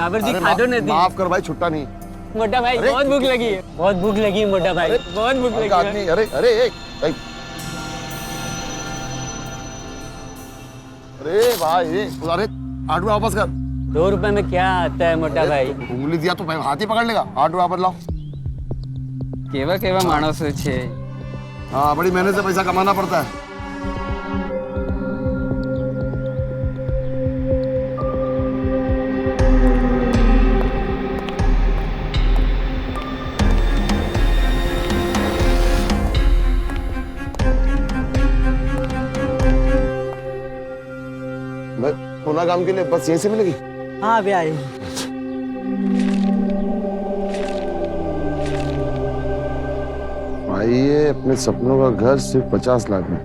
बराबर दिखा दो नदी। माफ कर भाई, छुट्टा नहीं। मोटा भाई बहुत भूख लगी है, बहुत भूख लगी है मोटा भाई, बहुत भूख लगी है। अरे अरे अरे भाई, अरे 8 रुपए वापस कर। 2 रुपए में क्या आता है मोटा भाई? उंगली दिया तो हाथ ही पकड़ लेगा। 8 रुपए वापस लाओ। केवा केवा मानस छे। हाँ, बड़ी मेहनत से पैसा कमाना पड़ता है। पूना काम के लिए बस यहीं से मिलेगी? हाँ अभी आई। भाई ये अपने सपनों का घर सिर्फ 50 लाख में।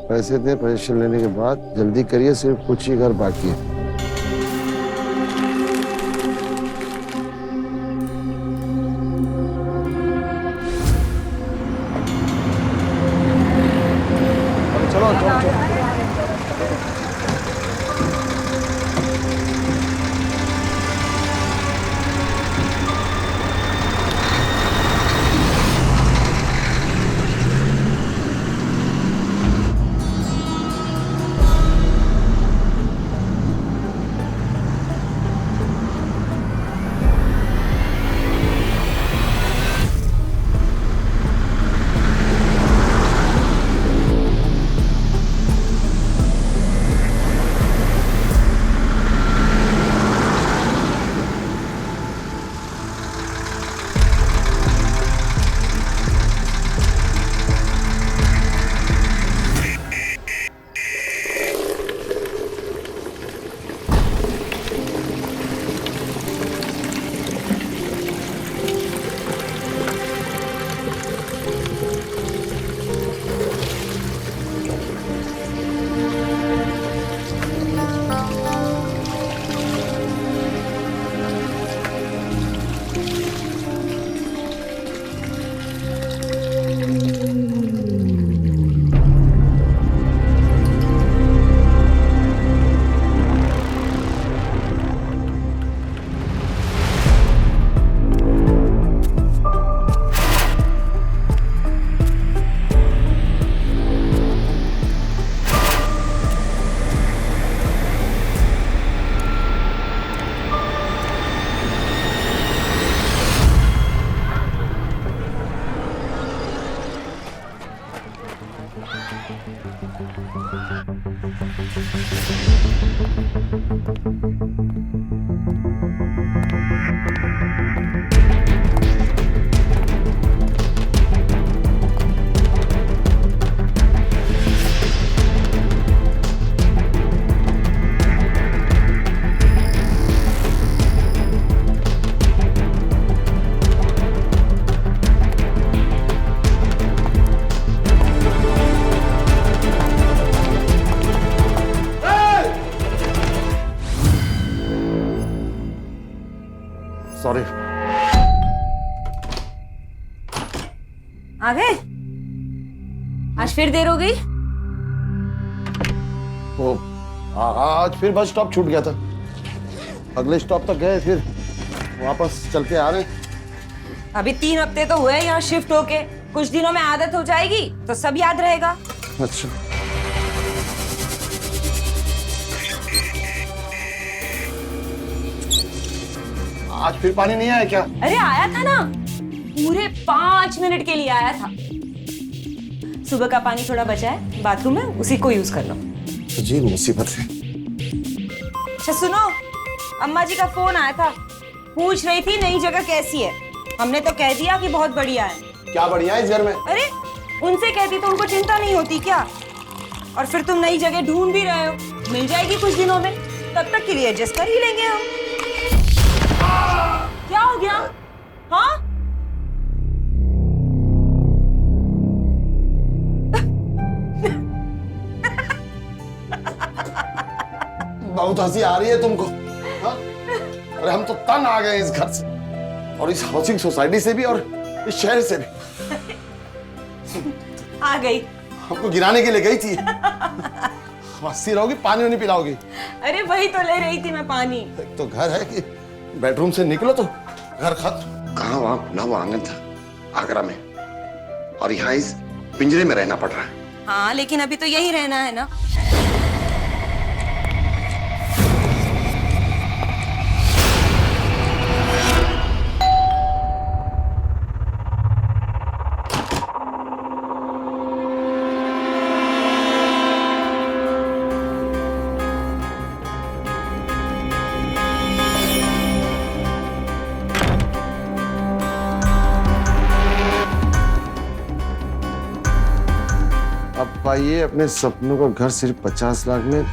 पैसे दे, पोजीशन लेने के बाद जल्दी करिए, सिर्फ कुछ ही घर बाकी है। चलो चलो चलो। सॉरी। आ गए? आज फिर देर हो गई? वो आज फिर बस स्टॉप छूट गया था। अगले स्टॉप तक गए, फिर वापस चल के आ रहे। अभी 3 हफ्ते तो हुए यहाँ शिफ्ट होके, कुछ दिनों में आदत हो जाएगी तो सब याद रहेगा। अच्छा, आज फिर पानी नहीं आया क्या? अरे आया था ना, पूरे 5 मिनट के लिए आया था। सुबह का पानी थोड़ा बचा है बाथरूम में, उसी को यूज कर लो। जी मुसीबत है। अच्छा सुनो, अम्मा जी का फोन आया था, पूछ रही थी नई जगह कैसी है। हमने तो कह दिया कि बहुत बढ़िया है। क्या बढ़िया है इस घर में? अरे उनसे कहती तो उनको चिंता नहीं होती क्या? और फिर तुम नई जगह ढूंढ भी रहे हो, मिल जाएगी कुछ दिनों में, तब तक के लिए एडजस्ट कर ही लेंगे हम। क्या हो गया? हाँ बहुत हंसी आ रही है तुमको। हाँ? अरे हम तो तंग आ गए इस घर से और इस हाउसिंग सोसाइटी से भी और इस शहर से भी। आ गई। हमको गिराने के लिए गई थी। हंसी रहोगी, पानी नहीं पिलाओगी? अरे वही तो ले रही थी मैं पानी। एक तो घर है कि बेडरूम से निकलो तो घर खत्म। कहाँ वहां खुला हुआ आंगन था आगरा में, और यहाँ इस पिंजरे में रहना पड़ रहा है। हाँ लेकिन अभी तो यही रहना है ना। अब पाइए अपने सपनों का घर सिर्फ 50 लाख में,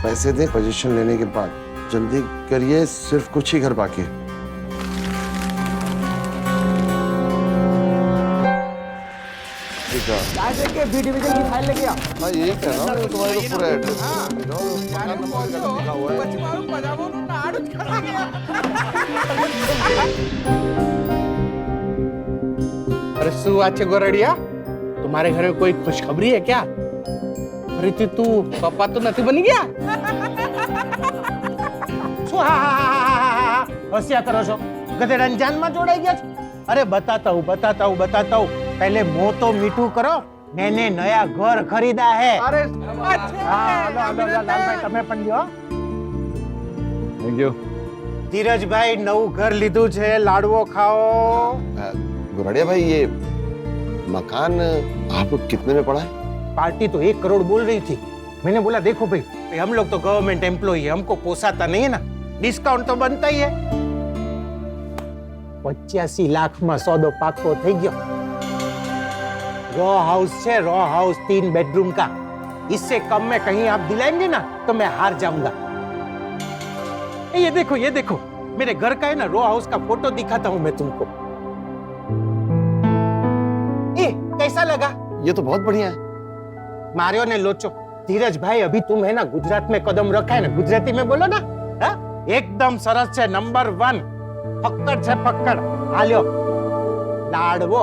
पैसे दें पोजीशन लेने के बाद। जल्दी करिए, सिर्फ कुछ ही घर बाकी है। के बी डिवीजन की फाइल लेके आ। हाँ ये कह रहा हूँ, तुम्हारे को पूरा एड्रेस लिखा हुआ है। अरे सुआचे गोरडिया, तुम्हारे घर में कोई खुशखबरी है क्या? अरे तू पापा तो नहीं बन गया? होशियार करो छो, गधे रंजान में जोड़ाई गया। अरे बताता हूँ पहले मुंह तो मीठू करो। मैंने नया घर खरीदा है। अरे लाल भाई તમે પણ લ્યો। Thank you. ધીરજ ભાઈ નવું ઘર લીધું છે, લાડવો ખાઓ। गुराड़िया भाई, ये मकान आपको कितने में पड़ा है? पार्टी तो 1 करोड़ बोल रही थी। मैंने बोला देखो भाई, हम लोग तो गवर्नमेंट एम्प्लॉई है, हमको पोसाता नहीं है ना, डिस्काउंट तो बनता ही है। 85 लाख में सौदो पाको થઈ ગયો। रॉ हाउस है, रॉ हाउस 3 बेडरूम का। इससे कम में कहीं आप दिलाएंगे ना तो मैं हार जाऊंगा। ये देखो मेरे घर का है ना रॉ हाउस का फोटो दिखाता हूं मैं तुमको। कैसा लगा? ये तो बहुत बढ़िया है। मारियो ने लोचो। धीरज भाई, अभी तुम है ना गुजरात में कदम रखा है ना, गुजराती में बोलो ना। हा? एकदम सरस है, नंबर 1। पकड़ से पकड़ आल्यो लाडवो।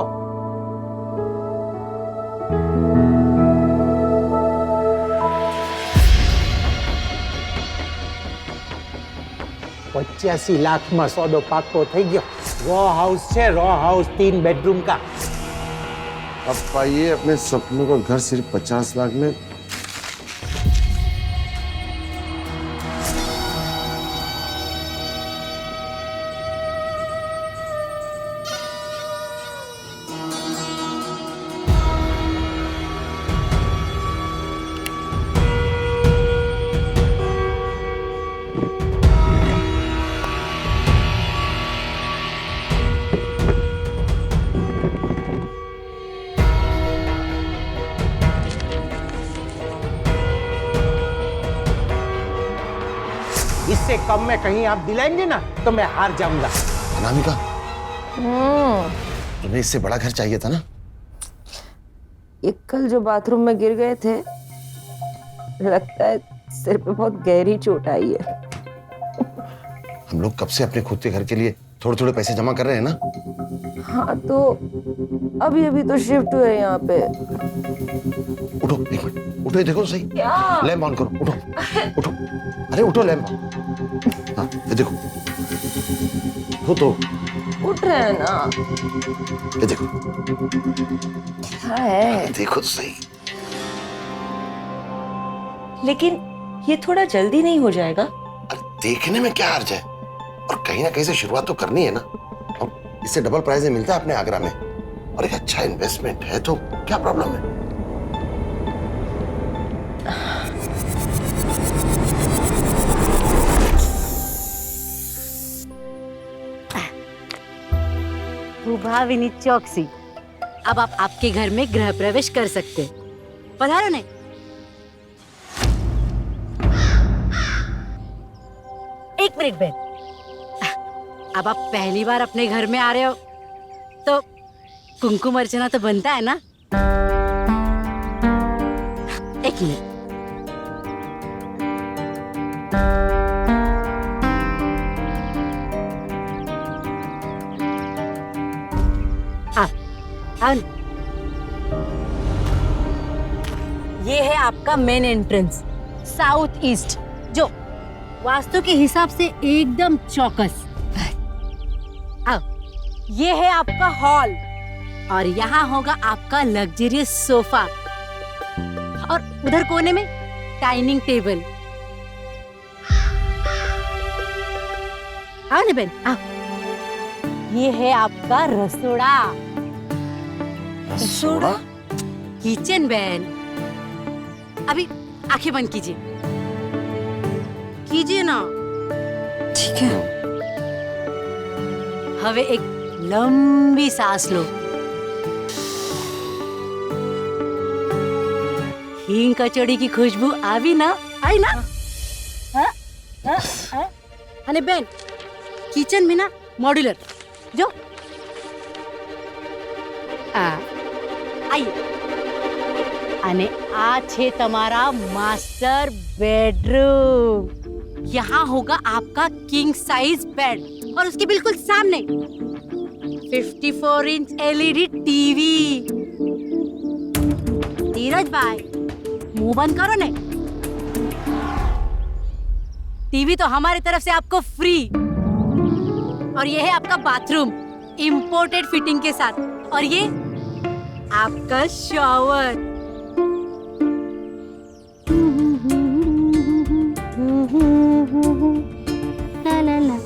₹85 लाख में सौदो पाको થઈ ગયો। रॉ हाउस है, रॉ हाउस 3 बेडरूम का। अब पाइए अपने सपनों का घर सिर्फ 50 लाख में। इससे कम में कहीं आप दिलाएंगे ना तो मैं हार जाऊंगा। अनामिका, तुम्हें इससे बड़ा घर चाहिए था ना? ये कल जो बाथरूम में गिर गए थे, लगता है सिर पे बहुत गहरी चोट आई है। हम लोग कब से अपने खुद के घर के लिए थोड़े थोड़े पैसे जमा कर रहे हैं ना। हाँ तो अभी तो शिफ्ट हुए यहाँ पे। उठो, एक मिनट उठो, ये देखो सही। क्या? लैंप ऑन करो, उठो। अरे उठो, लैंप। हाँ ये देखो, उठो तो। उठ रहे हैं ना? ये देखो। क्या है? देखो सही। लेकिन ये थोड़ा जल्दी नहीं हो जाएगा? अरे देखने में क्या हर्ज है, और कहीं ना कहीं से शुरुआत तो करनी है ना। और इससे डबल प्राइस में मिलता है अपने आगरा में, और एक अच्छा इन्वेस्टमेंट है, तो क्या प्रॉब्लम है? भाविनी चौकसी, अब आप आपके घर में गृह प्रवेश कर सकते हैं। पधारो ने। एक मिनट बहन, अब आप पहली बार अपने घर में आ रहे हो तो कुमकुम अर्चना तो बनता है ना। एक मिनट। ये है आपका मेन एंट्रेंस, साउथ ईस्ट, जो वास्तु के हिसाब से एकदम चौकस। ये है आपका हॉल और यहाँ होगा आपका लग्जरियस सोफा और उधर कोने में डाइनिंग टेबल। आओ ना बहन आओ। ये है आपका रसोड़ा। सोड़ा? किचन बहन। अभी आंखें बंद कीजिए, कीजिए ना। ठीक है। हवे एक लंबी सांस लो। हींग कचौड़ी की खुशबू आवी ना? आई ना? अरे बहन किचन में ना मॉड्यूलर जो आइए। અને આ છે તમારા मास्टर बेडरूम। यहाँ होगा आपका किंग साइज बेड और उसके बिल्कुल सामने 54 इंच एलईडी टीवी। धीरज भाई मुंह बंद करो ने। टीवी तो हमारी तरफ से आपको फ्री। और ये है आपका बाथरूम इंपोर्टेड फिटिंग के साथ और ये आपका शॉवर। ला ला ला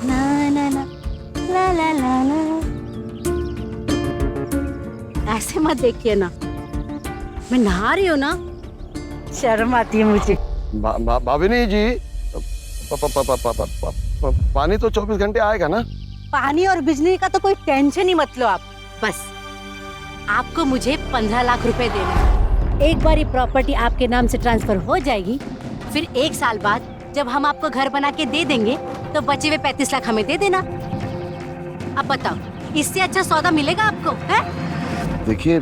ला ला ला ला ला ला। ऐसे मत देखिए ना, मैं नहा रही हूँ ना, शर्म आती है मुझे। भाभिनी जी पानी तो 24 घंटे आएगा ना? पानी और बिजली का तो कोई टेंशन ही मत लो आप। बस आपको मुझे 15 लाख रुपए देने हैं। एक बार ये प्रॉपर्टी आपके नाम से ट्रांसफर हो जाएगी, फिर 1 साल बाद जब हम आपको घर बना के दे देंगे तो बचे हुए 35 लाख हमें दे देना। अब बताओ इससे अच्छा सौदा मिलेगा आपको? है? देखिए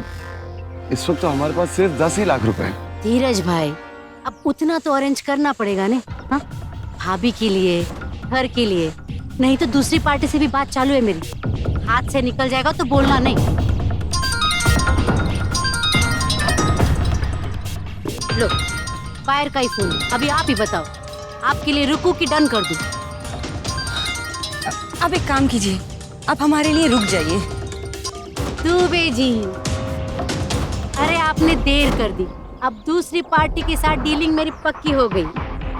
इस वक्त तो हमारे पास सिर्फ 10 ही लाख रुपए हैं। धीरज भाई अब उतना तो अरेंज करना पड़ेगा ने। हाँ भाभी के लिए, घर के लिए, नहीं तो दूसरी पार्टी से भी बात चालू है मेरी। हाथ से निकल जाएगा तो बोलना नहीं। लो बाहर का ही फोन, अभी आप ही बताओ आपके लिए रुकू कि डन कर दूं? अब एक काम कीजिए, आप हमारे लिए रुक जाइए। दुबे जी अरे आपने देर कर दी। अब दूसरी पार्टी के साथ डीलिंग मेरी पक्की हो गई।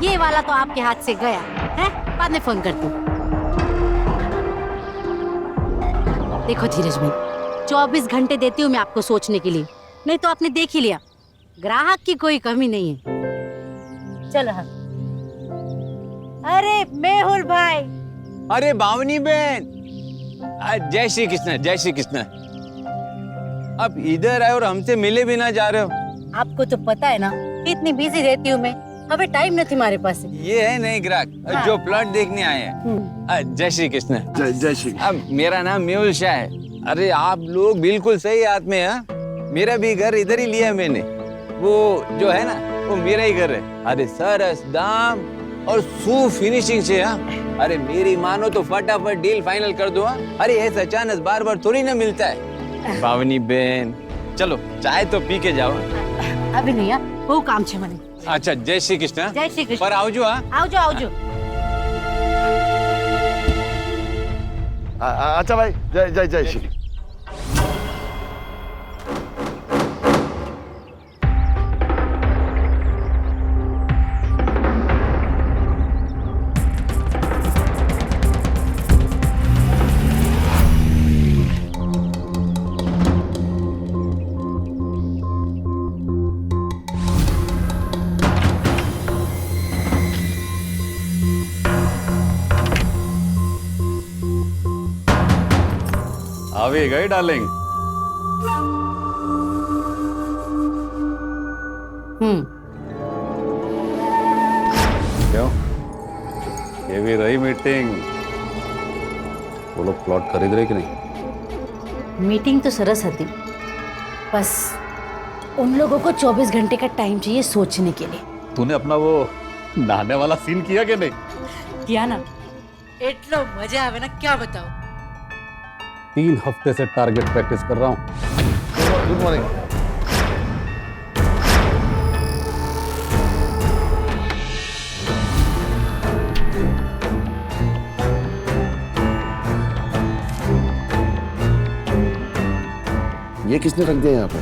ये वाला तो आपके हाथ से गया है। बाद में फोन करती हूँ। देखो धीरज भाई 24 घंटे देती हूँ मैं आपको सोचने के लिए, नहीं तो आपने देख ही लिया ग्राहक की कोई कमी नहीं है। चलो हाँ। अरे मेहुल भाई। अरे भावनी बहन, जय श्री कृष्ण, जय श्री कृष्ण। अब इधर आए और हमसे मिले भी ना जा रहे हो। आपको तो पता है ना इतनी बिजी रहती हूँ मैं, अबे टाइम नहीं हमारे पास। ये है नए ग्राहक जो प्लॉट देखने आए हैं। जय श्री कृष्ण। जय श्री। अब मेरा नाम मेहुल शाह है। अरे आप लोग बिल्कुल सही हाथ में हैं। मेरा भी घर इधर ही लिया मैंने। वो जो है ना वो मेरा ही घर है। अरे सरस दाम और सू फिनिशिंग से। अरे मेरी मानो तो फटाफट डील फाइनल कर दो। अरे ऐसा चांस बार बार थोड़ी ना मिलता है। भावनी बहन चलो चाय तो पी के जाओ। अभी नहीं यार वो काम छे मने। अच्छा जय श्री कृष्ण। जय श्री कृष्ण। पर आओ आओ। अच्छा भाई जय श्री। आ गए डार्लिंग। क्यों ये भी रही मीटिंग? वो लोग प्लॉट खरीद रहे कि नहीं? मीटिंग तो सरस थी, बस उन लोगों को 24 घंटे का टाइम चाहिए सोचने के लिए। तूने अपना वो नहाने वाला सीन किया कि नहीं? किया ना, इतना मजा आवे ना क्या बताओ। 3 हफ्ते से टारगेट प्रैक्टिस कर रहा हूँ। Good morning. ये किसने रख दिया यहाँ पे?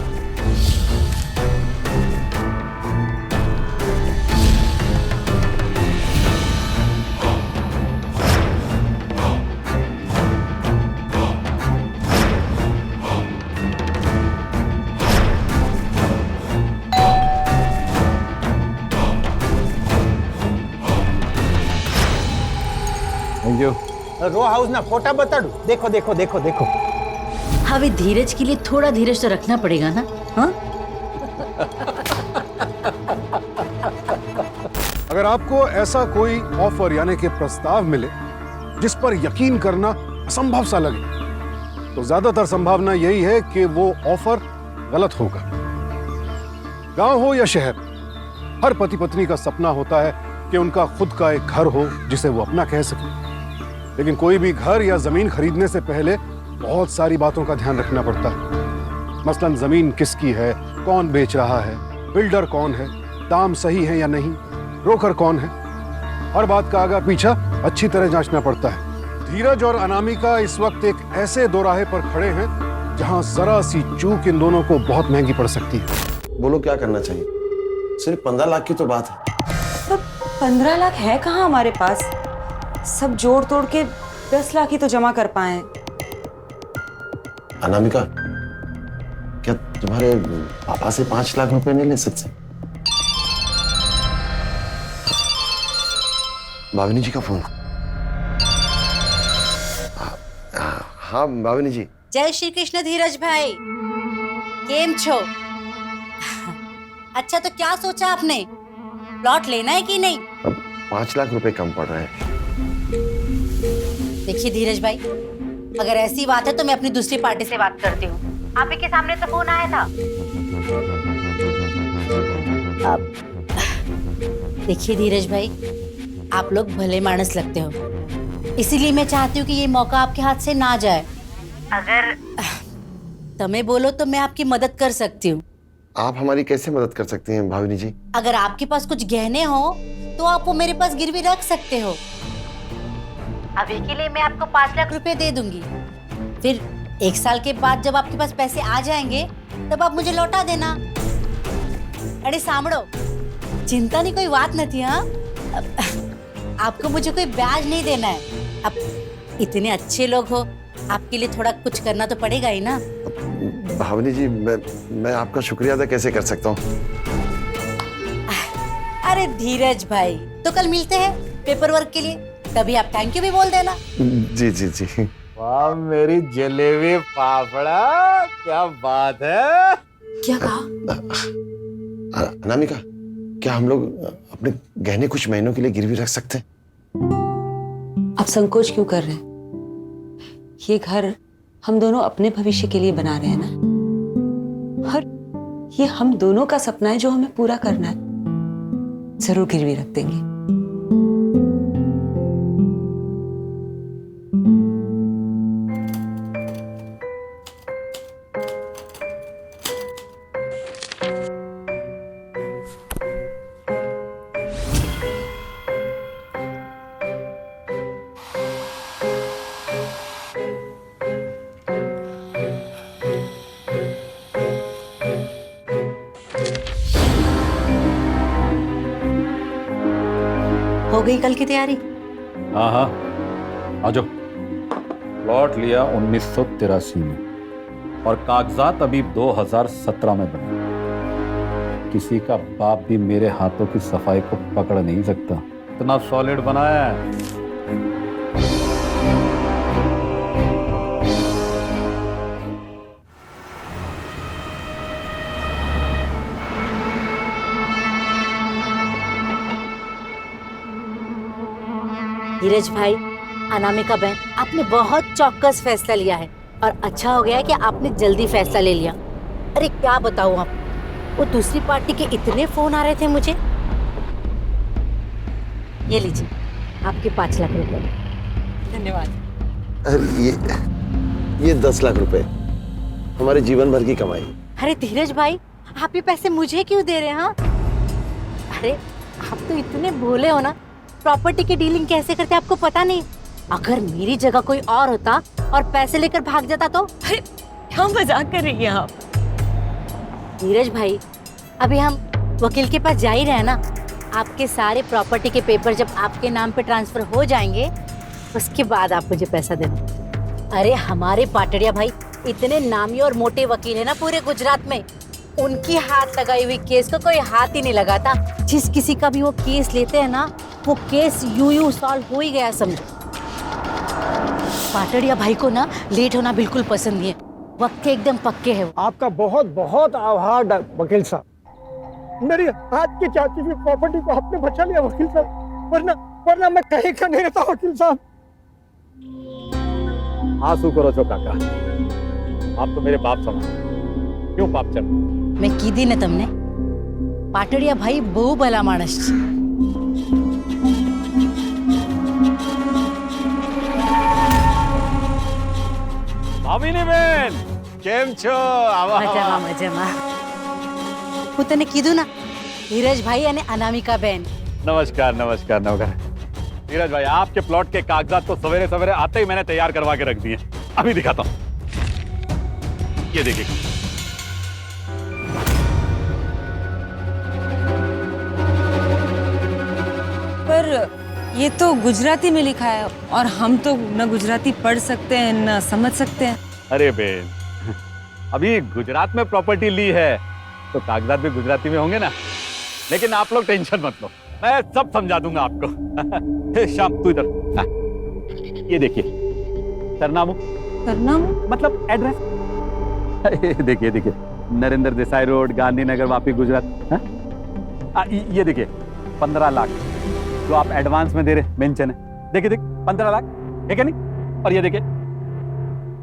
Thank you. रो हाउस ना फोटा बताडू, देखो देखो देखो देखो। हाँ, वे धीरज के लिए थोड़ा धीरज तो रखना पड़ेगा ना। हाँ, अगर आपको ऐसा कोई ऑफर यानी कि प्रस्ताव मिले जिस पर यकीन करना असंभव सा लगे, तो ज्यादातर संभावना यही है कि वो ऑफर गलत होगा। गांव हो या शहर, हर पति पत्नी का सपना होता है कि उनका खुद का एक घर हो जिसे वो अपना कह सके। लेकिन कोई भी घर या जमीन खरीदने से पहले बहुत सारी बातों का ध्यान रखना पड़ता है। मसलन जमीन किसकी है, कौन बेच रहा है, बिल्डर कौन है, दाम सही है या नहीं, ब्रोकर कौन है। हर बात का आगा पीछा अच्छी तरह जांचना पड़ता है। धीरज और अनामिका इस वक्त एक ऐसे दोराहे पर खड़े हैं जहां जरा सी चूक इन दोनों को बहुत महंगी पड़ सकती है। बोलो क्या करना चाहिए? सिर्फ 15 लाख की तो बात है। तो 15 लाख है कहाँ हमारे पास? सब जोड़ तोड़ के 10 लाख ही तो जमा कर पाए। अनामिका, क्या तुम्हारे पापा से 5 लाख रुपए नहीं ले सकते? भाविनी जी का फोन। हाँ भाविनी जी। जय श्री कृष्ण धीरज भाई, केम छो? अच्छा, तो क्या सोचा आपने? प्लॉट लेना है कि नहीं? अब 5 लाख रुपए कम पड़ रहे हैं। देखिए धीरज भाई, अगर ऐसी बात है तो मैं अपनी दूसरी पार्टी से बात करती हूँ। आप ही के सामने तो फोन आया था। अब देखिए धीरज भाई, आप लोग भले मानस लगते हो, इसीलिए मैं चाहती हूँ कि ये मौका आपके हाथ से ना जाए। अगर तुम्हें बोलो तो मैं आपकी मदद कर सकती हूँ। आप हमारी कैसे मदद कर सकती हैं भाविनी जी? अगर आपके पास कुछ गहने हो तो आप वो मेरे पास गिरवी रख सकते हो। अभी के लिए मैं आपको 5 लाख रुपए दे दूंगी। फिर 1 साल के बाद जब आपके पास पैसे आ जाएंगे तब आप मुझे लौटा देना। अरे सामड़ो, चिंता नहीं, कोई बात नहीं। हाँ, आपको मुझे कोई ब्याज नहीं देना है। अब इतने अच्छे लोग हो, आपके लिए थोड़ा कुछ करना तो पड़ेगा ही ना। भाविनी जी, मैं आपका शुक्रिया अदा कैसे कर सकता हूँ? अरे धीरज भाई, तो कल मिलते हैं पेपर वर्क के लिए, तभी आप थैंक यू भी बोल देना। जी जी जी। वाह मेरी जलेबी फाफड़ा, क्या बात है। क्या कहा? अनामिका, क्या हम लोग अपने गहने कुछ महीनों के लिए गिरवी रख सकते हैं? आप संकोच क्यों कर रहे हैं? ये घर हम दोनों अपने भविष्य के लिए बना रहे हैं ना, और ये हम दोनों का सपना है जो हमें पूरा करना है। जरूर गिरवी रख देंगे। हो गई कल की तैयारी? हाँ हाँ, आ जाओ। प्लॉट लिया 1983 में और कागजात अभी 2017 में बने। किसी का बाप भी मेरे हाथों की सफाई को पकड़ नहीं सकता, इतना सॉलिड बनाया है। धीरज भाई, अनामिका बहन, आपने बहुत चौकस फैसला लिया है और अच्छा हो गया है कि आपने जल्दी फैसला ले लिया। अरे क्या बताऊं आप, वो दूसरी पार्टी के इतने फोन आ रहे थे मुझे। ये लीजिए आपके 5 लाख रुपए। धन्यवाद। ये 10 लाख रुपए हमारे जीवन भर की कमाई। अरे धीरज भाई, आप ये पैसे मुझे क्यों दे रहे हैं? हाँ, अरे आप तो इतने भोले हो ना, प्रॉपर्टी की डीलिंग कैसे करते आपको पता नहीं। अगर मेरी जगह कोई और होता और पैसे लेकर भाग जाता तो? अरे क्या मजाक कर रही हैं आप? नीरज भाई, अभी हम वकील के पास जा ही रहे हैं ना। आपके सारे प्रॉपर्टी के पेपर जब आपके नाम पे ट्रांसफर हो जाएंगे, उसके बाद आप मुझे पैसा देना। अरे हमारे पाटड़िया भाई इतने नामी और मोटे वकील है ना पूरे गुजरात में, उनकी हाथ लगाई हुई केस को कोई हाथ ही नहीं लगाता। जिस किसी का भी वो केस लेते हैं ना, वो केस यूं सॉल्व हो ही गया समझो। पाटड़िया भाई को ना लेट होना बिल्कुल पसंद नहीं है, वक्त के एकदम पक्के है वो। आपका बहुत बहुत आभार वकील साहब। मेरी हाथ की चाची की प्रॉपर्टी को आपने बचा लिया वकील साहब, वरना मैं कहीं का नहीं रहता वकील साहब। हाँ शू करो छो काका, आप तो मेरे बाप समान, क्यों पाप चढ़? मैं कीधी ने तमने पाटड़िया भाई बहु भला मानस छे। ભાવિની બેન કેમ છો? મજામાં મજામાં. હું તને કીધું ના, ધીરજભાઈ અને અનામિકા બેન. नमस्कार नमस्कार नमस्कार। नीरज भाई, आपके प्लॉट के कागजात तो सवेरे सवेरे आते ही मैंने तैयार करवा के रख दिए, अभी दिखाता हूँ। ये देखिए, पर ये तो गुजराती में लिखा है और हम तो न गुजराती पढ़ सकते हैं न समझ सकते हैं। अरे बेन, अभी गुजरात में प्रॉपर्टी ली है तो कागजात भी गुजराती में होंगे ना। लेकिन आप लोग टेंशन मत लो, मैं सब समझा दूंगा आपको। शाम तू इधर, हाँ। ये देखिए सरनामू, सरनामू मतलब एड्रेस। देखिए देखिए, नरेंद्र देसाई रोड, गांधीनगर, वापी, गुजरात। हाँ? ये देखिए 15 लाख जो आप एडवांस में दे रहे, मेंशन है। देखिए देखिए 15 लाख है क्या नहीं? और ये देखिए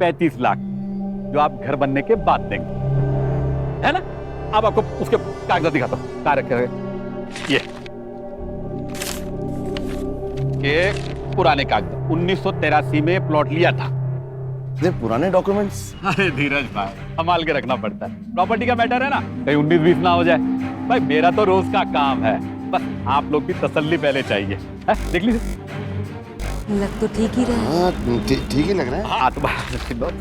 35 लाख जो आप घर बनने के बाद देंगे, है ना? अब आपको उसके कागजात दिखाता हूँ। कहाँ रखे हुए? ये पुराने कागजात, 1983 में प्लॉट लिया था। ये पुराने डॉक्यूमेंट्स। अरे धीरज भाई, संभाल के रखना पड़ता है, प्रॉपर्टी का मैटर है ना, कहीं 19-20 ना हो जाए। भाई मेरा तो रोज का काम है, बस आप लोग की तसल्ली पहले चाहिए। देख लीजिए, लग तो ठीक ही रहा है। हाँ ठीक ही लग रहा है। हाँ तो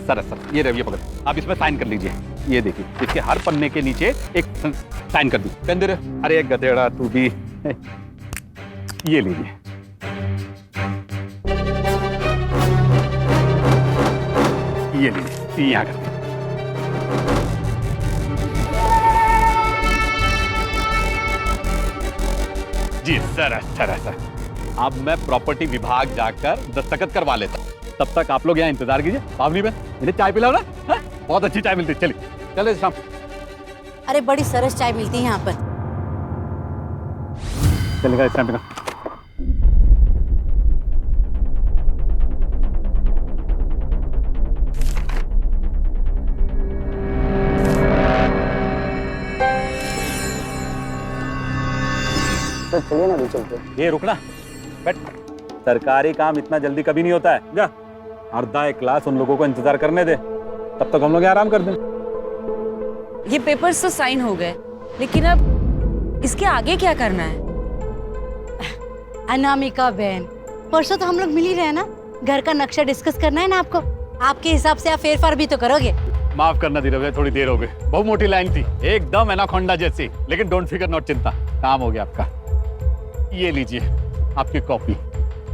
सर ये रहिए, पकड़, आप इसमें साइन कर लीजिए। ये देखिए, इसके हर पन्ने के नीचे एक साइन कर दी। पेन दे रहे? अरे एक गधेड़ा तू भी। ये लीजिए, ये लीजिए, यहाँ कर। जी सर, सर अब मैं प्रॉपर्टी विभाग जाकर दस्तखत करवा लेता हूँ, तब तक आप लोग यहाँ इंतजार कीजिए। भावनी बहन, मुझे चाय पिलाओ ना। हाँ? बहुत अच्छी चाय मिलती है, चलिए चले शाम। अरे बड़ी सरस चाय मिलती है यहाँ पर। चलेगा इस टाइम पे। तो चलिए ना, भी चलते। ये रुकना, बैठ। सरकारी काम इतना जल्दी कभी नहीं होता है। जा, आधा एक क्लास उन लोगों को इंतजार करने दे, तब तक हम लोग आराम कर दें। ये पेपर्स तो साइन हो गए, लेकिन अब इसके आगे क्या करना है? अनामिका बहन, परसों तो हम लोग मिल ही रहे हैं ना, घर का नक्शा डिस्कस करना है ना आपको। आपके हिसाब से आप फेरफार भी तो करोगे। माफ करना धीरज भाई, थोड़ी देर हो गई, बहुत मोटी लाइन थी, एकदम एनाकोंडा जैसी। लेकिन डोंट फिकर, नॉट चिंता, काम हो गया आपका। ये लीजिए आपकी कॉपी।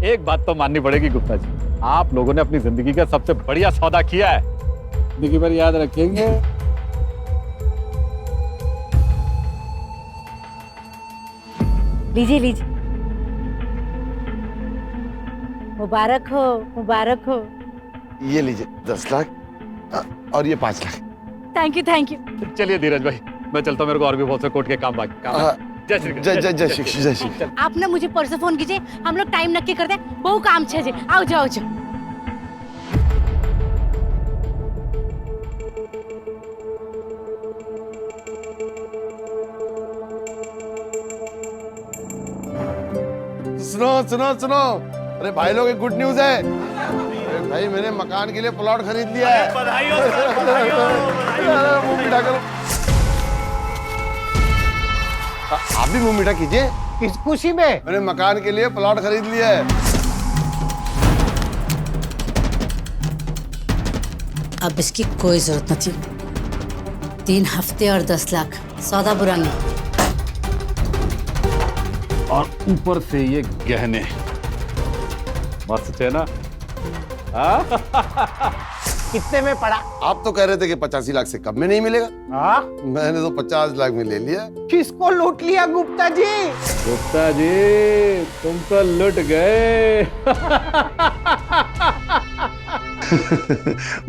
एक बात तो माननी पड़ेगी गुप्ता जी, आप लोगों ने अपनी जिंदगी का सबसे बढ़िया सौदा किया है, जिंदगी भर याद रखेंगे। लीजिए लीजिए, मुबारक हो, मुबारक हो। ये लीजिए 10 लाख और ये 5 lakh. Thank you thank you. चलिए धीरज भाई, मैं चलता हूँ, मेरे को और भी बहुत से कोर्ट के काम बाकी। जय श्री कृष्ण। जय श्री जय श्री। आप ना मुझे परसों फोन कीजिए, हम लोग टाइम नक्की करते हैं, बहु काम छे जे। आओ जाओ जाओ। सुनो, अरे भाई लोग, एक गुड न्यूज है। अरे भाई, मैंने मकान के लिए प्लॉट खरीद लिया है। बधाई हो सर, बधाई हो। मुंह मीठा करो। आप भी मुंह मीठा कीजिए। किस खुशी में? मैंने मकान के लिए प्लॉट खरीद लिया है। अब इसकी कोई जरूरत नहीं थी। 3 हफ्ते और 10 लाख, सौदा बुरा नहीं। और ऊपर से ये गहने, मस्त है ना? कितने में पड़ा? आप तो कह रहे थे कि 85 लाख से कम में नहीं मिलेगा। हाँ? मैंने तो 50 लाख में ले लिया। किसको लूट लिया गुप्ता जी? गुप्ता जी, तुम तो लुट गए।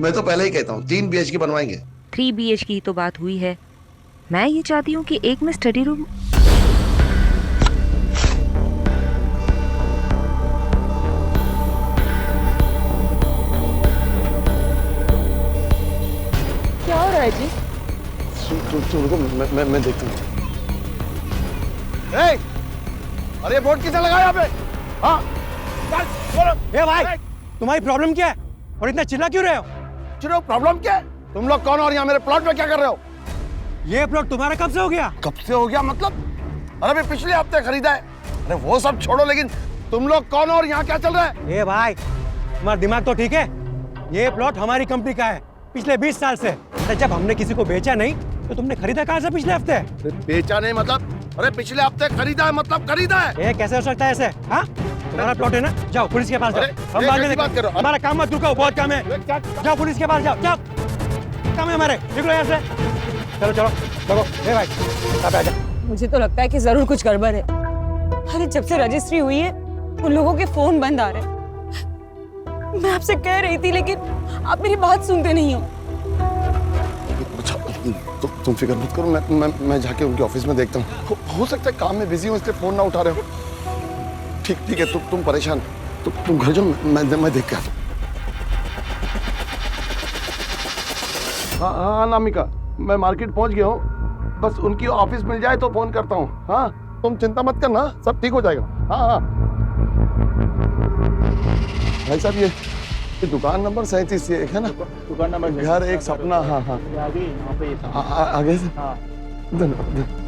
मैं तो पहले ही कहता हूँ 3 BHK बनवाएंगे। 3 BHK की तो बात हुई है। मैं ये चाहती हूँ कि एक में स्टडी रूम। क्या हो रहा है जी? रुको, मैं देखता हूँ। अरे बोर्ड किसे लगाया यहाँ पे? हाँ, ए भाई, तुम्हारी प्रॉब्लम क्या है और इतना चिल्ला क्यों रहे हो? चलो प्रॉब्लम क्या है? तुम लोग कौन और यहाँ मेरे प्लॉट में क्या कर रहे हो? ये प्लॉट तुम्हारा कब से हो गया? कब से हो गया मतलब? अरे अभी पिछले हफ्ते खरीदा है। अरे वो सब छोड़ो, लेकिन तुम लोग कौन और यहाँ क्या चल रहा है? ए भाई, तुम्हारा दिमाग तो ठीक है? ये प्लॉट हमारी कंपनी का है पिछले 20 साल से। अरे जब हमने किसी को बेचा नहीं तो तुमने खरीदा कहाँ से पिछले हफ्ते? बेचा नहीं मतलब? अरे पिछले हफ्ते खरीदा है मतलब खरीदा है। ये कैसे हो सकता है ऐसे? हाँ, तुम्हारा प्लॉट है ना? जाओ पुलिस के पास जाओ। हम बाद में बात करो। हमारा काम मत रुकाओ, बहुत काम है। जाओ पुलिस के पास जाओ, जाओ, काम है हमारे। निकलो यहाँ से। चलो चलो चलो। ए भाई, आप आ जाओ। मुझे तो लगता है कि जरूर कुछ गड़बड़ है। अरे जब से रजिस्ट्री हुई है उन लोगों के फोन बंद आ रहे हैं। मैं आपसे कह रही थी लेकिन आप मेरी बात सुनते नहीं हो। अच्छा, तुम फिक्र मत करो, मैं जाके उनके ऑफिस में देखता हूँ। हो सकता है काम में बिजी हो इसलिए फोन ना उठा रहे हो। ठीक है, तुम परेशान, तुम घर जाओ, मैं देख के आता हूँ। हाँ नामिका, मैं मार्केट पहुंच गया हूँ। बस उनकी ऑफिस मिल जाए तो फोन करता हूँ। हाँ, तुम चिंता मत करना, सब ठीक हो जाएगा। हाँ। भाई साहब, ये दुकान नंबर 37 ये है ना? दुकान नंबर घर एक सपना। हाँ आगे से। धन्यवाद।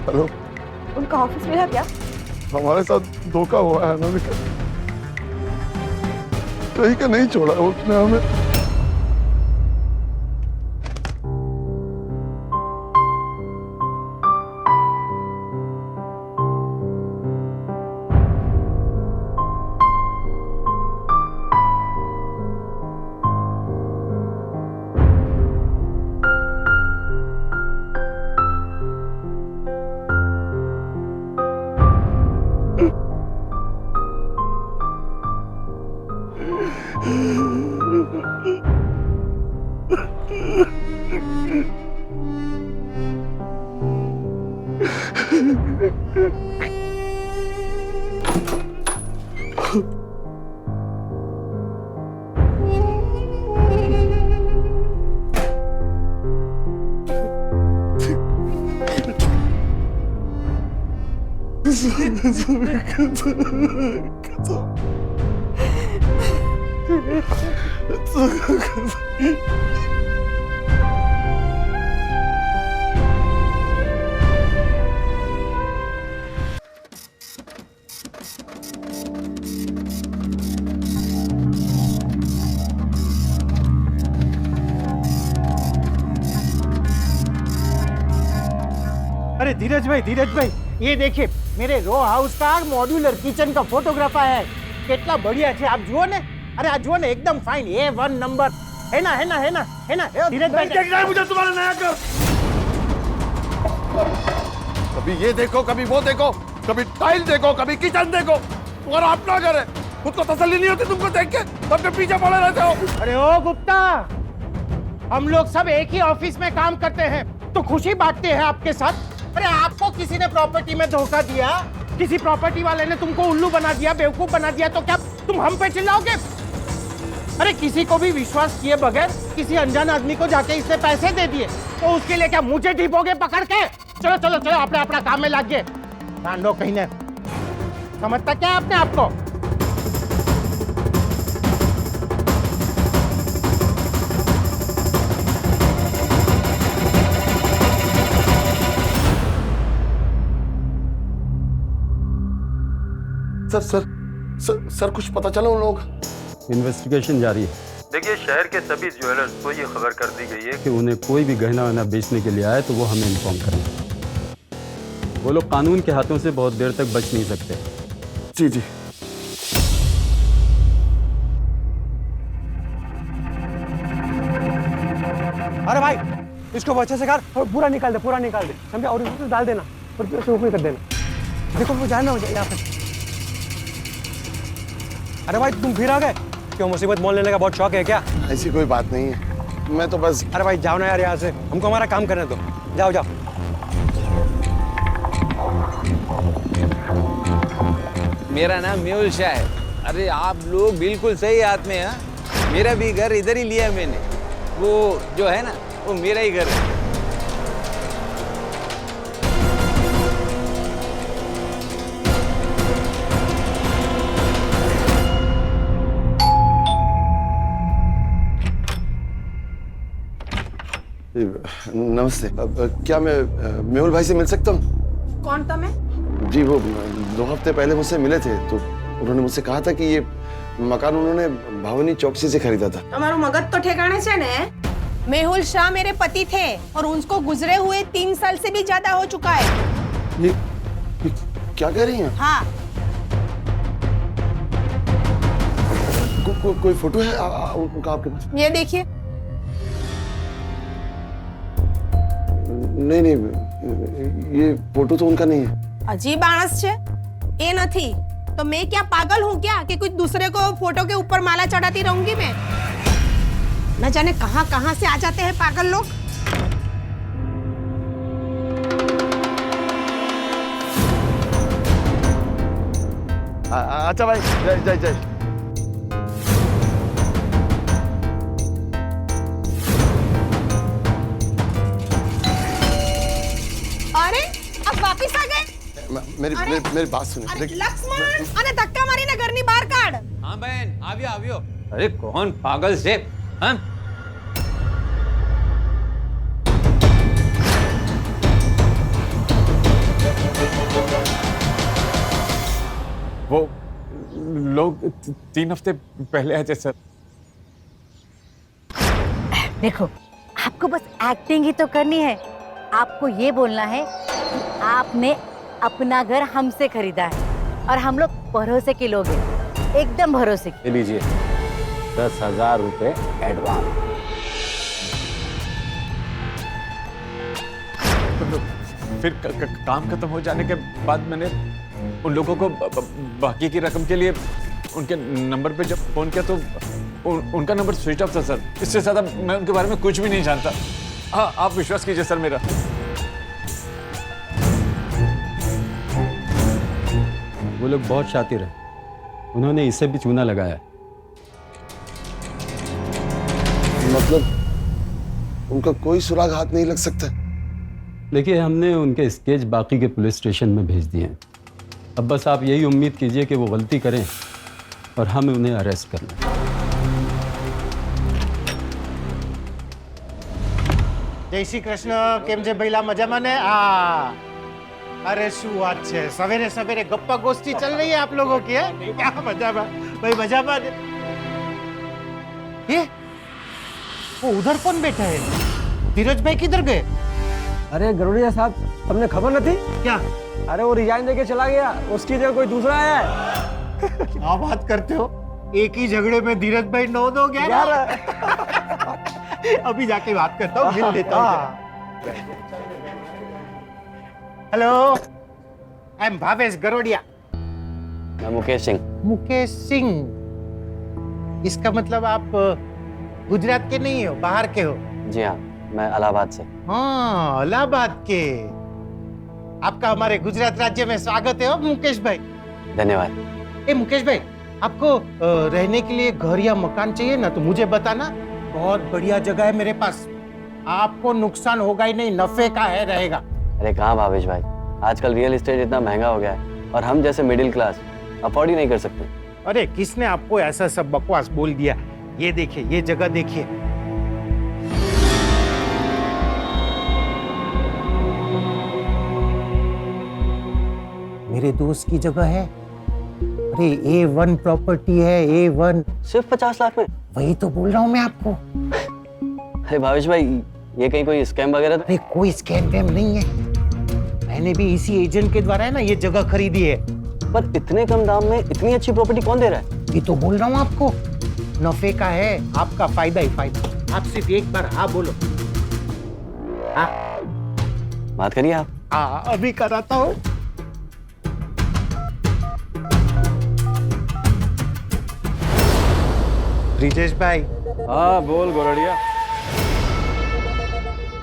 हेलो, उनका ऑफिस मिला क्या? हमारे साथ धोखा हुआ है नामिका। कहीं का नहीं छोड़ा उसने हमें। अरे धीरज भाई, ये देखिए मेरे रो हाउस का मॉड्यूलर किचन का फोटोग्राफ आया है। कितना बढ़िया है आप जुओ ने। अरे आज जुओ ने, एकदम फाइन, A1 नंबर है ना? धीरज भाई देख रहा है मुझे तुम्हारा नया घर। कभी ये देखो, कभी वो देखो, कभी टाइल देखो, कभी किचन देखो। तुम्हारा अपना घर है, खुद को तसल्ली नहीं होती तुमको देख के, सबके पीछे पड़े रहते हो। अरे ओ गुप्ता, हम लोग सब एक ही ऑफिस में काम करते हैं तो खुशी बांटते हैं आपके साथ। अरे आपको किसी ने प्रॉपर्टी में धोखा दिया, किसी प्रॉपर्टी वाले ने तुमको उल्लू बना दिया, बेवकूफ बना दिया, तो क्या तुम हम पे चिल्लाओगे? अरे किसी को भी विश्वास किए बगैर किसी अनजान आदमी को जाके इससे पैसे दे दिए तो उसके लिए क्या मुझे ढीपोगे पकड़ के? चलो चलो चलो, अपने अपना काम में लग गए। कांडो कहीं ने समझता क्या है अपने आप को? सर कुछ पता चला उन लोगों का? इन्वेस्टिगेशन जारी है। देखिए, शहर के सभी ज्वेलर्स को ये खबर कर दी गई है कि उन्हें कोई भी गहना वहना बेचने के लिए आए तो वो हमें इन्फॉर्म करें। वो लोग कानून के हाथों से बहुत देर तक बच नहीं सकते। जी जी। अरे भाई, इसको अच्छे से कर और पूरा निकाल दे, समझा? और इसमें डाल देना और फिर उसे ऊपर कर देना। देखो वो जाना हो जाए यहाँ पे। अरे भाई तुम फिर आ गए? क्यों, मुसीबत मोल लेने का बहुत शौक है क्या? ऐसी कोई बात नहीं है, मैं तो बस। अरे भाई जाओ ना यार यहाँ से, हमको हमारा काम करने दो। जाओ जाओ। मेरा नाम मेहुल शाह है। अरे आप लोग बिल्कुल सही हाथ में हैं। मेरा भी घर इधर ही लिया मैंने। वो जो है ना, वो मेरा ही घर है। नमस्ते, क्या मैं मेहुल भाई से मिल सकता हूँ? कौन था मैं? जी वो 2 हफ्ते पहले मुझसे मिले थे, तो उन्होंने मुझसे कहा था कि ये मकान उन्होंने भावनी चौकसी से खरीदा था। हमारा मगज तो ठिकाने से ने। मेहुल शाह मेरे पति थे और उनको गुजरे हुए 3 साल से भी ज्यादा हो चुका है। ये क्या कह रही हैं? हाँ। कोई फोटो है उनका आपके पास? ये देखिए। नहीं, ये फोटो तो उनका नहीं है। अजीब आनस छे। ये नहीं तो मैं क्या पागल हूँ क्या कि कुछ दूसरे को फोटो के ऊपर माला चढ़ाती रहूंगी मैं? न जाने कहाँ कहाँ से आ जाते हैं पागल लोग। अच्छा भाई, जय। अरे अब वापिस आ गए? मेरी बात सुनिए। लक्ष्मण, अरे धक्का मारी ना घरनी बाहर काढ। हाँ बहन, आवियो। अरे कौन पागल से? हाँ? वो लोग 3 हफ्ते पहले आए थे सर। देखो, आपको बस एक्टिंग ही तो करनी है। आपको ये बोलना है कि आपने अपना घर हमसे खरीदा है और हम लोग भरोसे के लोग हैं, एकदम भरोसे के। ले लीजिए 10,000 रुपए एडवांस। फिर काम खत्म हो जाने के बाद मैंने उन लोगों को बाकी की रकम के लिए उनके नंबर पे जब फोन किया तो उनका नंबर स्विच ऑफ था सर। इससे ज्यादा मैं उनके बारे में कुछ भी नहीं जानता। हाँ, आप विश्वास कीजिए सर मेरा। वो लोग बहुत शातिर हैं, उन्होंने इसे भी चूना लगाया। मतलब उनका कोई सुराग हाथ नहीं लग सकता? देखिए, हमने उनके स्केच बाकी के पुलिस स्टेशन में भेज दिए हैं। अब बस आप यही उम्मीद कीजिए कि वो गलती करें और हम उन्हें अरेस्ट कर लें। जय श्री कृष्ण। केम जे भैला मजाમાં ने? अरे શું વાત છે, સવેરે સવેરે ગપ્પા ગોષ્ઠી चल रही है आप लोगों की? है क्या मजाમાં भाई? मजाમાં ये वो उधर कौन बैठा है? धीरज भाई किधर गए? अरे गरुड़िया साहब, तुमने खबर नहीं थी क्या? अरे वो रिजाइन देके चला गया, उसकी जगह कोई दूसरा आया है। क्या बात करते हो? एक ही झगड़े में धीरज भाई 9-2-11। अभी जाके बात करता हूँ, मिल लेता हूँ। Hello, I am Bhavesh Garodia. मैं मुकेश सिंह। मुकेश सिंह, इसका मतलब आप गुजरात के नहीं हो, बाहर के हो? जी हाँ, मैं इलाहाबाद से। हाँ, इलाहाबाद के। आपका हमारे गुजरात राज्य में स्वागत है हो मुकेश भाई। धन्यवाद। ए मुकेश भाई, आपको रहने के लिए घर या मकान चाहिए ना तो मुझे बताना, बहुत बढ़िया जगह है मेरे पास। आपको नुकसान होगा ही नहीं, नफे का है रहेगा। अरे कहाँ भावेश भाई, आजकल रियल एस्टेट इतना महंगा हो गया है और हम जैसे मिडिल क्लास अफोर्ड ही नहीं कर सकते। अरे किसने आपको ऐसा सब बकवास बोल दिया? ये देखिए, ये जगह देखिए। मेरे दोस्त की जगह है। अरे A1 प्रॉपर्टी है, A1। सिर्फ 50 लाख में? वही तो बोल रहा हूँ मैं आपको। अरे भावेश भाई, ये कहीं कोई स्कैम वगैरह? अरे कोई स्कैम वैम नहीं है। मैंने भी इसी एजेंट के द्वारा है ना ये जगह खरीदी है। पर इतने कम दाम में इतनी अच्छी प्रॉपर्टी कौन दे रहा है? ये तो बोल रहा हूँ आपको, नफे का है, आपका फायदा ही फायदा। आप सिर्फ एक बार हाँ बोलो। हाँ बात करिए आप। हाँ अभी कराता हूँ। ब्रिजेश भाई। हाँ बोल गोरड़िया।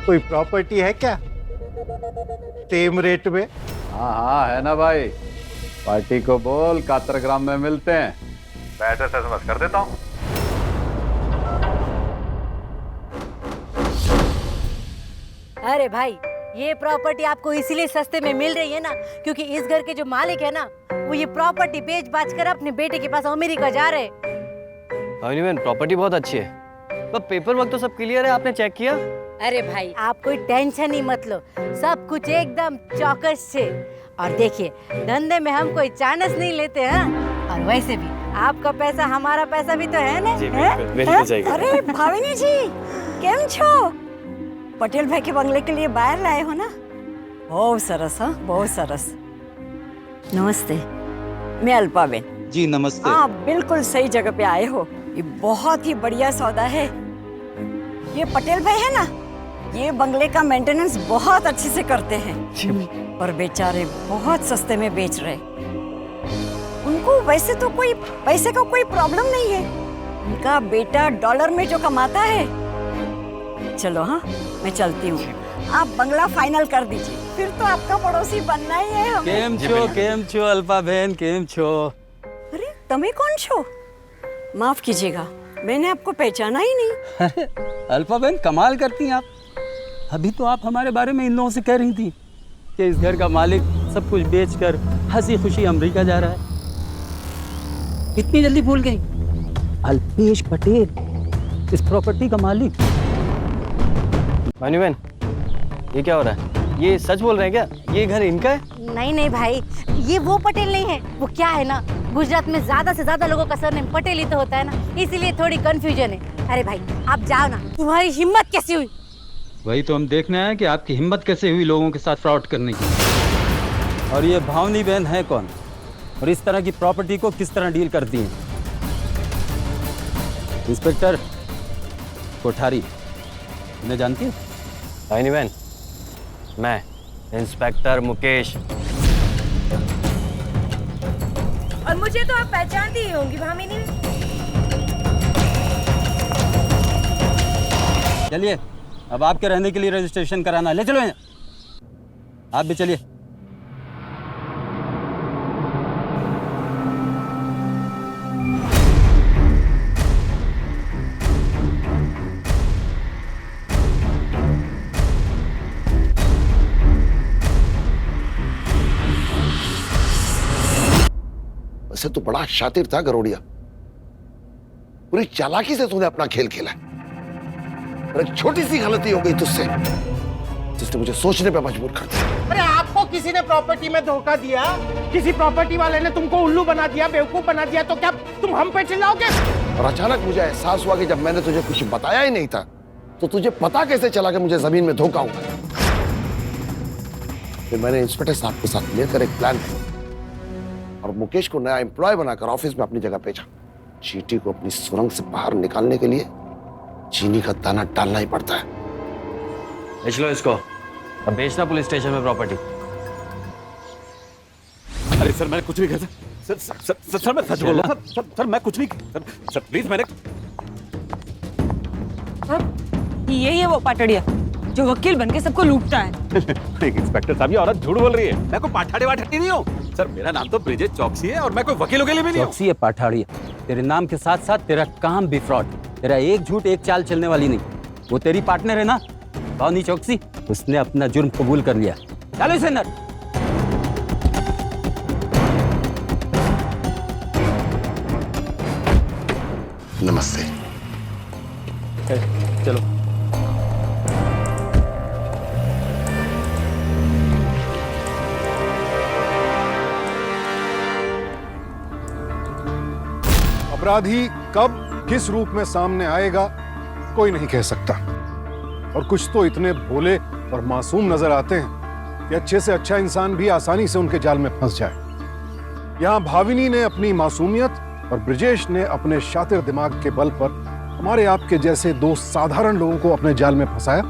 कोई प्रॉपर्टी है क्या सेम रेट में? हाँ हाँ है ना भाई, पार्टी को बोल कातरग्राम में मिलते हैं। पैसे से समझ कर देता हूँ। अरे भाई, ये प्रॉपर्टी आपको इसीलिए सस्ते में मिल रही है ना क्योंकि इस घर के जो मालिक है ना वो ये प्रॉपर्टी बेच बाच कर अपने बेटे के पास अमेरिका जा रहे। प्रॉपर्टी बहुत अच्छी है, पर पेपर वर्क तो सब क्लियर है, आपने चेक किया? अरे भाई आप कोई टेंशन ही मत लो, सब कुछ एकदम चौकस से। और देखिए धंधे में हम कोई चानस नहीं लेते हैं, और वैसे भी आपका पैसा हमारा पैसा भी तो है ना? बिल्कुल सही। अरे भाविनी जी केम छो? पटेल भाई के बंगले के लिए बाहर लाए हो ना? बहुत सरस, हाँ बहुत सरस। नमस्ते, मैं अल्पाबेन। जी नमस्ते। हाँ बिल्कुल सही जगह पे आए हो, ये बहुत ही बढ़िया सौदा है। ये पटेल भाई है ना, ये बंगले का मेंटेनेंस बहुत अच्छे से करते हैं और बेचारे बहुत सस्ते में बेच रहे। उनको वैसे तो कोई पैसे का कोई प्रॉब्लम नहीं है, उनका बेटा डॉलर में जो कमाता है। चलो हाँ मैं चलती हूँ, आप बंगला फाइनल कर दीजिए, फिर तो आपका पड़ोसी बनना ही है हमें। केम छो अल्पा बहन, केम छो? अरे तुम्हें कौन छो? माफ कीजिएगा, मैंने आपको पहचाना ही नहीं। अरे अल्पा बहन कमाल करती हैं आप। अभी तो आप हमारे बारे में इन लोगों से कह रही थी कि इस घर का मालिक सब कुछ बेचकर हंसी खुशी अमेरिका जा रहा है। इतनी जल्दी भूल गई? अल्पेश पटेल इस प्रॉपर्टी का मालिक। बहन ये क्या हो रहा है? ये सच बोल रहे हैं क्या? ये घर इनका है? नहीं नहीं भाई, ये वो पटेल नहीं है। वो क्या है ना, गुजरात में ज्यादा से ज्यादा लोगों का सरनेम पटेल ही तो होता है ना, इसीलिए थोड़ी कंफ्यूजन है। अरे भाई आप जाओ ना, तुम्हारी हिम्मत कैसी हुई? वही तो हम देखने आए कि आपकी हिम्मत कैसे हुई लोगों के साथ फ्रॉड करने की। और ये भावनी बहन है कौन, और इस तरह की प्रॉपर्टी को किस तरह डील करती हैं? इंस्पेक्टर कोठारी, उन्हें जानती है? भाई बहन, मैं इंस्पेक्टर मुकेश। और मुझे तो आप पहचानती ही होंगी भामिनी। चलिए अब आपके रहने के लिए रजिस्ट्रेशन कराना है, ले चलो आप भी चलिए। वैसे तो बड़ा शातिर था गरोड़िया, पूरी चालाकी से तूने अपना खेल खेला है। और एक छोटी सी गलती हो गई तुझसे, जिसने मुझे सोचने पे मजबूर कर दिया। अरे आपको किसी ने प्रॉपर्टी में धोखा दिया, किसी प्रॉपर्टी वाले ने तुमको उल्लू बना दिया, बेवकूफ बना दिया, तो क्या तुम हम पे चिल्लाओगे? और अचानक मुझे एहसास हुआ कि जब मैंने तुझे कुछ बताया ही नहीं था, तो तुझे पता कैसे चला कि मुझे जमीन में धोखा हुआ है? फिर मैंने इंस्पेक्टर साहब के साथ मिलकर एक प्लान किया और मुकेश को नया एम्प्लॉय बनाकर ऑफिस में अपनी जगह भेजा। चीटी को अपनी सुरंग से बाहर निकालने के लिए चीनी का दाना डालना ही पड़ता है। बेच लो इसको, अब बेचना पुलिस स्टेशन में प्रॉपर्टी। अरे सर मैंने कुछ नहीं किया सर। सर मैं सच बोल रहा हूँ सर, मैं कुछ नहीं। सर प्लीज मैंने। यही है वो पाटड़िया जो वकील बनके सबको लूटता है। इंस्पेक्टर साहब ये औरत झूठ बोल रही है, मैं कोई पाठाड़ी वाठाड़ी नहीं हूँ सर। मेरा नाम तो ब्रिजेश चौकसी है और मैं कोई वकीलों के लिए भी नहीं हूँ। चौकसी है पाठाड़िया, तेरे नाम के साथ साथ तेरा काम भी फ्रॉड। तेरा एक झूठ एक चाल चलने वाली नहीं। वो तेरी पार्टनर है ना भावनी चौकसी, उसने अपना जुर्म कबूल कर लिया चलो इसे अंदर। नमस्ते। चलो। अपराधी कब किस रूप में सामने आएगा कोई नहीं कह सकता, और कुछ तो इतने भोले और मासूम नजर आते हैं कि अच्छे से अच्छा इंसान भी आसानी से उनके जाल में फंस जाए। यहां भाविनी ने अपनी मासूमियत और ब्रिजेश ने अपने शातिर दिमाग के बल पर हमारे आपके जैसे दो साधारण लोगों को अपने जाल में फंसाया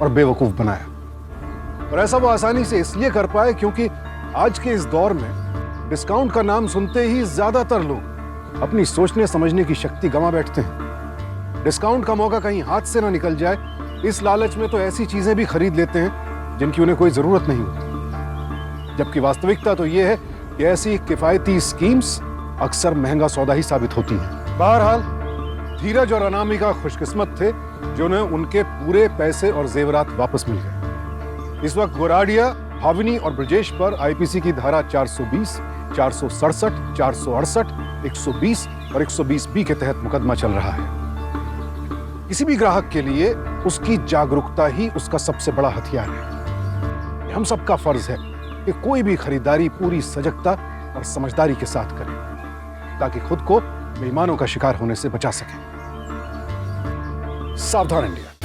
और बेवकूफ बनाया। और ऐसा वो आसानी से इसलिए कर पाए क्योंकि आज के इस दौर में डिस्काउंट का नाम सुनते ही ज्यादातर लोग अपनी सोचने समझने की शक्ति गंवा बैठते हैं। डिस्काउंट का मौका कहीं हाथ से ना निकल जाए, इस लालच में तो ऐसी चीजें भी खरीद लेते हैं जिनकी उन्हें कोई जरूरत नहीं होती। जबकि वास्तविकता तो यह है कि ऐसी किफायती स्कीम्स अक्सर महंगा सौदा ही साबित होती हैं। बहरहाल धीरज और अनामिका खुशकिस्मत थे जिन्हें उनके पूरे पैसे और जेवरात वापस मिल गए। इस वक्त गोराडिया, भाविनी और ब्रजेश पर आईपीसी की धारा 420, 467, 468, 120 और 120 बी के तहत मुकदमा चल रहा है। किसी भी ग्राहक के लिए उसकी जागरूकता ही उसका सबसे बड़ा हथियार है। हम सबका फर्ज है कि कोई भी खरीदारी पूरी सजगता और समझदारी के साथ करें ताकि खुद को बेईमानों का शिकार होने से बचा सके। सावधान इंडिया।